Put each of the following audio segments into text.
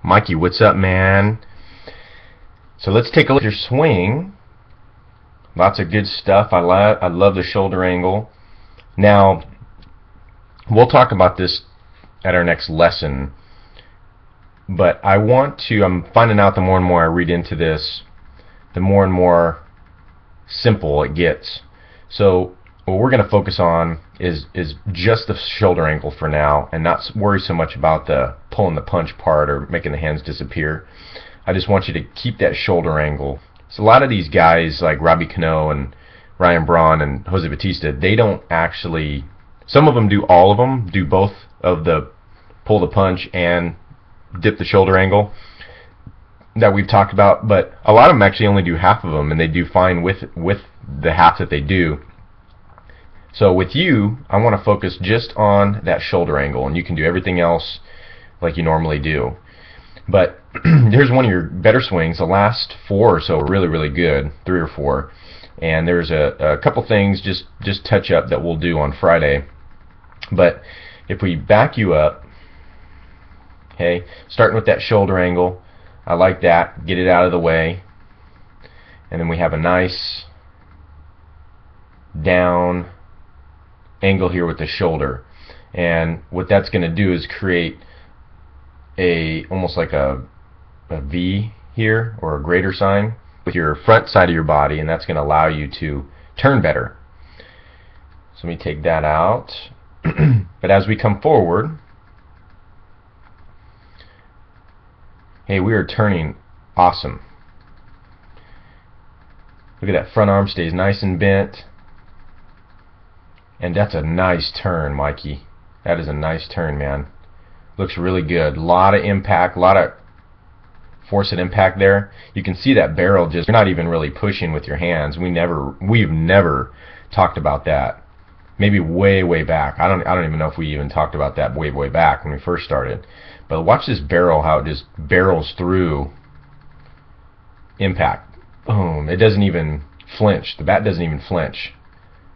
Mikey, what's up, man? So let's take a look at your swing. Lots of good stuff. I love the shoulder angle. Now, we'll talk about this at our next lesson, but I'm finding out the more and more I read into this, the more and more simple it gets. So what we're going to focus on is just the shoulder angle for now, and not worry so much about the pulling the punch part or making the hands disappear. I just want you to keep that shoulder angle. So a lot of these guys like Robbie Cano and Ryan Braun and Jose Bautista, they don't actually, some of them do all of them, do both of the pull the punch and dip the shoulder angle that we've talked about, but a lot of them actually only do half of them, and they do fine with the half that they do. So with you, I want to focus just on that shoulder angle, and you can do everything else like you normally do. But here's one of your better swings. The last 4 or so are really, really good, 3 or 4. And there's a couple things, just touch up that we'll do on Friday. But if we back you up, okay, starting with that shoulder angle, I like that. Get it out of the way. And then we have a nice down angle here with the shoulder, and what that's going to do is create almost like a V here, or a greater sign with your front side of your body, and that's going to allow you to turn better. So let me take that out. But as we come forward, hey, we are turning awesome. Look at that front arm stays nice and bent. And that's a nice turn, Mikey. That is a nice turn, man. Looks really good. A lot of impact, a lot of force and impact there. You can see that barrel just, you're not even really pushing with your hands. We've never talked about that. Maybe way back. I don't even know if we even talked about that way back when we first started. But watch this barrel, how it just barrels through impact. Boom. It doesn't even flinch. The bat doesn't even flinch.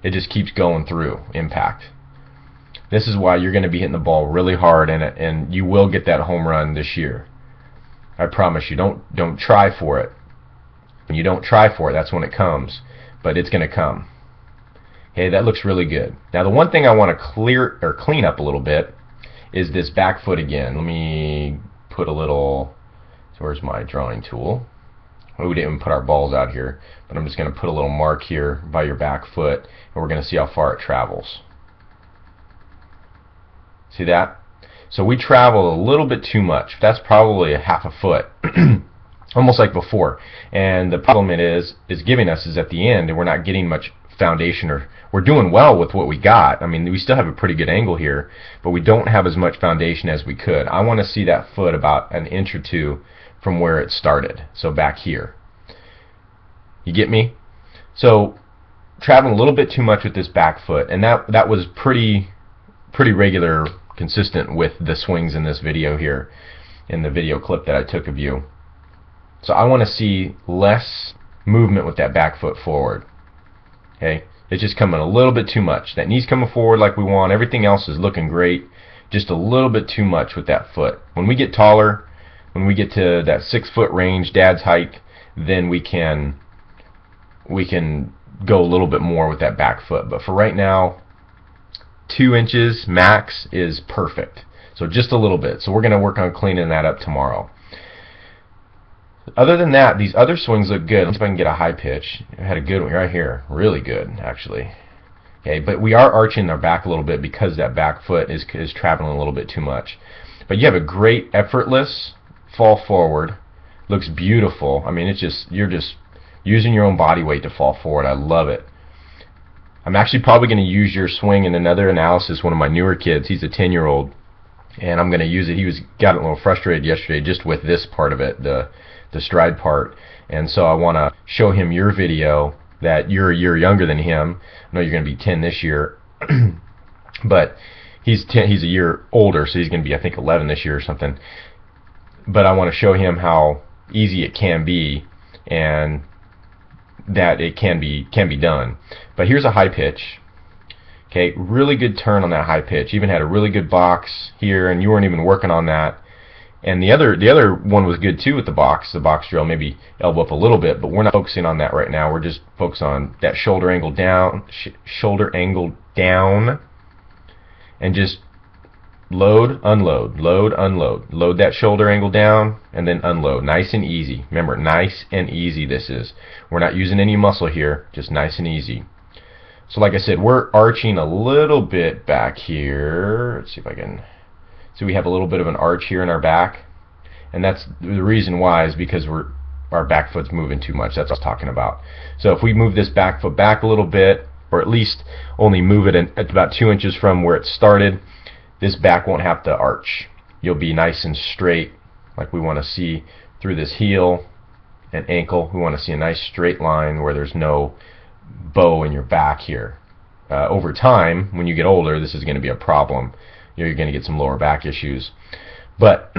It just keeps going through impact. This is why you're going to be hitting the ball really hard, and you will get that home run this year. I promise you. Don't try for it. When you don't try for it, that's when it comes. But it's going to come. Okay, that looks really good. Now the one thing I want to clean up a little bit is this back foot again. Let me put a little. Where's my drawing tool? We didn't even put our balls out here, but I'm just going to put a little mark here by your back foot, and we're going to see how far it travels. See that? So we travel a little bit too much. That's probably a half a foot, almost like before. And the problem it is giving us is at the end, and we're not getting much foundation, or we're doing well with what we got. I mean, we still have a pretty good angle here, but we don't have as much foundation as we could. I want to see that foot about an inch or two from where it started, so back here. You get me? So traveling a little bit too much with this back foot, and that was pretty regular, consistent with the swings in this video here, in the video clip that I took of you. So I want to see less movement with that back foot forward. Okay, it's just coming a little bit too much. That knee's coming forward like we want. Everything else is looking great. Just a little bit too much with that foot. When we get taller, when we get to that 6-foot range, Dad's height, then we can go a little bit more with that back foot. But for right now, 2 inches max is perfect. So just a little bit. So we're going to work on cleaning that up tomorrow. Other than that, these other swings look good. Let's see if I can get a high pitch. I had a good one right here. Really good, actually. Okay, but we are arching our back a little bit because that back foot is traveling a little bit too much. But you have a great effortless fall forward. Looks beautiful. I mean, you're just using your own body weight to fall forward. I love it. I'm actually probably going to use your swing in another analysis. One of my newer kids, he's a 10-year-old, and I'm going to use it. He got a little frustrated yesterday just with this part of it, the stride part, and so I want to show him your video that you're a year younger than him. I know you're going to be 10 this year, but he's a year older, so he's going to be, I think, 11 this year or something. But I want to show him how easy it can be, and that it can be done. But here's a high pitch. Okay, really good turn on that high pitch. Even had a really good box here, and you weren't even working on that. And the other one was good too with the box drill, maybe elbow up a little bit, but we're not focusing on that right now. We're just focused on that shoulder angle down, and just load, unload, load, unload. Load that shoulder angle down, and then unload. Nice and easy. Remember, nice and easy this is. We're not using any muscle here, just nice and easy. So like I said, we're arching a little bit back here. Let's see if I can... So we have a little bit of an arch here in our back, and that's the reason why is because our back foot's moving too much. That's what I was talking about. So if we move this back foot back a little bit, or at least only move it at about 2 inches from where it started, this back won't have to arch. You'll be nice and straight, like we want to see through this heel and ankle. We want to see a nice straight line where there's no bow in your back here. Over time, when you get older, this is going to be a problem. You're going to get some lower back issues. But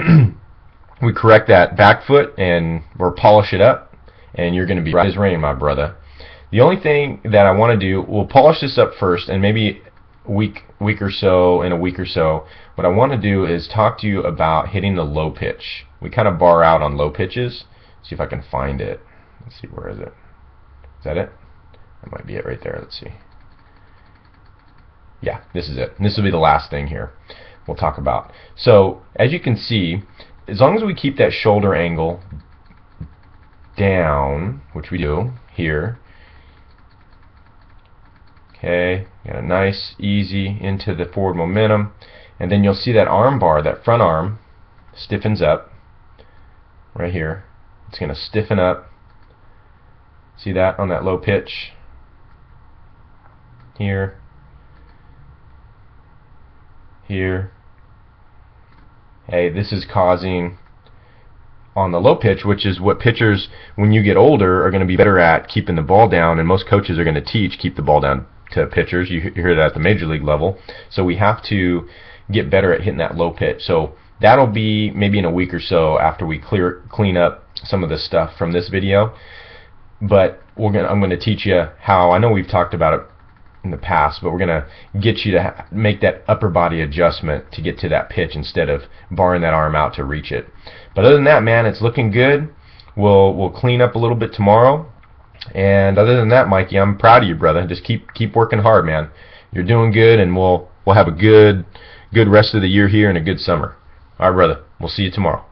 we correct that back foot and we'll polish it up, and you're going to be right as rain, my brother. The only thing that I want to do, we'll polish this up first, and maybe in a week or so, what I want to do is talk to you about hitting the low pitch. We kind of bar out on low pitches. See if I can find it. Let's see, where is it? Is that it? That might be it right there. Let's see. Yeah, this is it. And this will be the last thing here we'll talk about. So, as you can see, as long as we keep that shoulder angle down, which we do here, okay, got a nice, easy into the forward momentum, and then you'll see that arm bar, that front arm, stiffens up right here. It's going to stiffen up. See that on that low pitch here. Here. Hey, this is causing on the low pitch, which is what pitchers, when you get older, are going to be better at keeping the ball down, and most coaches are going to teach keep the ball down to pitchers. You hear that at the major league level. So we have to get better at hitting that low pitch. So that'll be maybe in a week or so after we clean up some of the stuff from this video. But I'm going to teach you how. I know we've talked about it in the past, but we're going to get you to make that upper body adjustment to get to that pitch instead of barring that arm out to reach it. But other than that, man, it's looking good. We'll clean up a little bit tomorrow. And other than that, Mikey, I'm proud of you, brother. Just keep working hard, man. You're doing good, and we'll have a good rest of the year here and a good summer. All right, brother. We'll see you tomorrow.